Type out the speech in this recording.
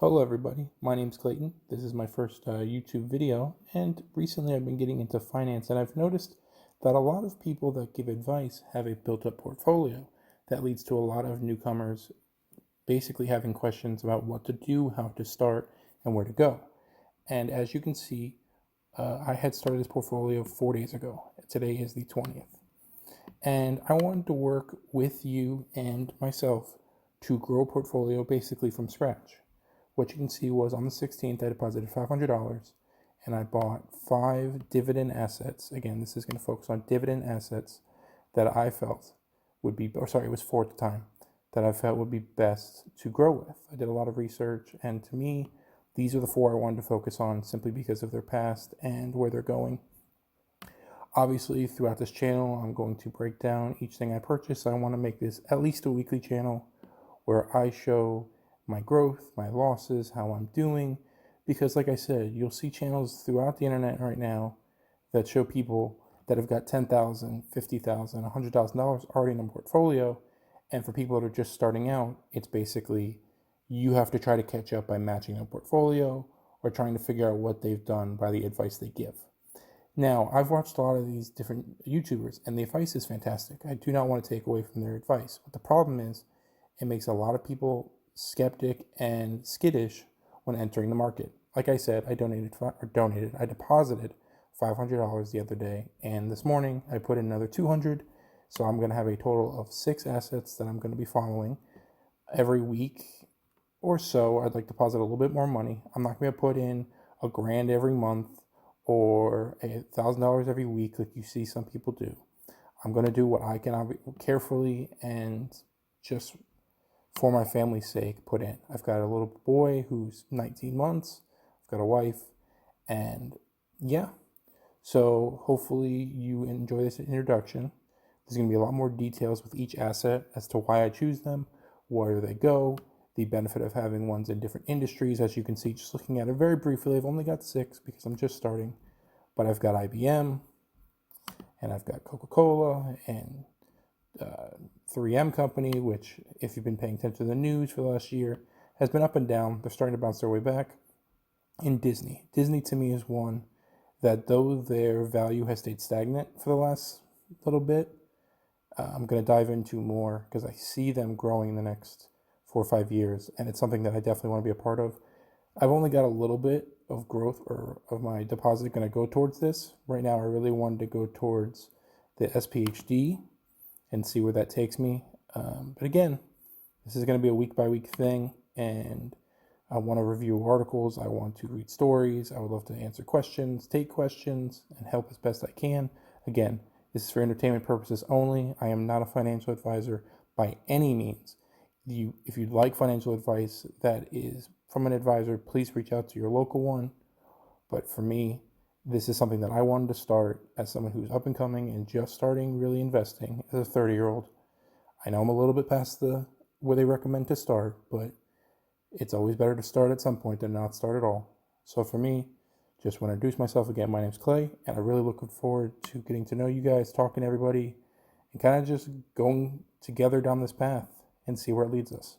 Hello everybody, my name's Clayton. This is my first YouTube video, and recently I've been getting into finance, and I've noticed that a lot of people that give advice have a built-up portfolio. That leads to a lot of newcomers basically having questions about what to do, how to start, and where to go. And as you can see, I had started this portfolio 4 days ago. Today is the 20th. And I wanted to work with you and myself to grow a portfolio basically from scratch. What you can see was on the 16th, I deposited $500 and I bought 5 dividend assets. Again, this is going to focus on dividend assets that I felt would be, or sorry, it was 4 at the time, that I felt would be best to grow with. I did a lot of research, and to me, these are the 4 I wanted to focus on simply because of their past and where they're going. Obviously, throughout this channel, I'm going to break down each thing I purchase. I want to make this at least a weekly channel where I show my growth, my losses, how I'm doing, because like I said, you'll see channels throughout the internet right now that show people that have got $10,000, $50,000, $100,000 already in a portfolio, and for people that are just starting out, it's basically you have to try to catch up by matching a portfolio or trying to figure out what they've done by the advice they give. Now, I've watched a lot of these different YouTubers, and the advice is fantastic. I do not want to take away from their advice, but the problem is it makes a lot of people skeptic and skittish when entering the market. Like I said, I deposited $500 the other day, and this morning I put in another $200. So I'm going to have a total of 6 assets that I'm going to be following every week or so. I'd like to deposit a little bit more money. I'm not going to put in $1,000 every month or $1,000 every week like you see some people do. I'm going to do what I can carefully and just for my family's sake put in. I've got a little boy who's 19 months. I've got a wife, and yeah. So hopefully you enjoy this introduction. There's going to be a lot more details with each asset as to why I choose them, where they go, the benefit of having ones in different industries. As you can see, just looking at it very briefly, I've only got 6 because I'm just starting, but I've got IBM, and I've got Coca-Cola, and 3M company, which if you've been paying attention to the news for the last year, has been up and down. They're starting to bounce their way back. And Disney. Disney to me is one that, though their value has stayed stagnant for the last little bit, I'm going to dive into more because I see them growing in the next 4 or 5 years, and it's something that I definitely want to be a part of. I've only got a little bit of growth or of my deposit going to go towards this. Right now, I really wanted to go towards the SPHD and see where that takes me. But again, this is going to be a week-by-week thing, and I want to review articles. I want to read stories. I would love to answer questions, take questions, and help as best I can. Again, this is for entertainment purposes only. I am not a financial advisor by any means. If you'd like financial advice that is from an advisor, please reach out to your local one. But for me, this is something that I wanted to start as someone who's up and coming and just starting really investing as a 30-year-old. I know I'm a little bit past where they recommend to start, but it's always better to start at some point than not start at all. So for me, just want to introduce myself again. My name's Clay, and I'm really looking forward to getting to know you guys, talking to everybody, and kind of just going together down this path and see where it leads us.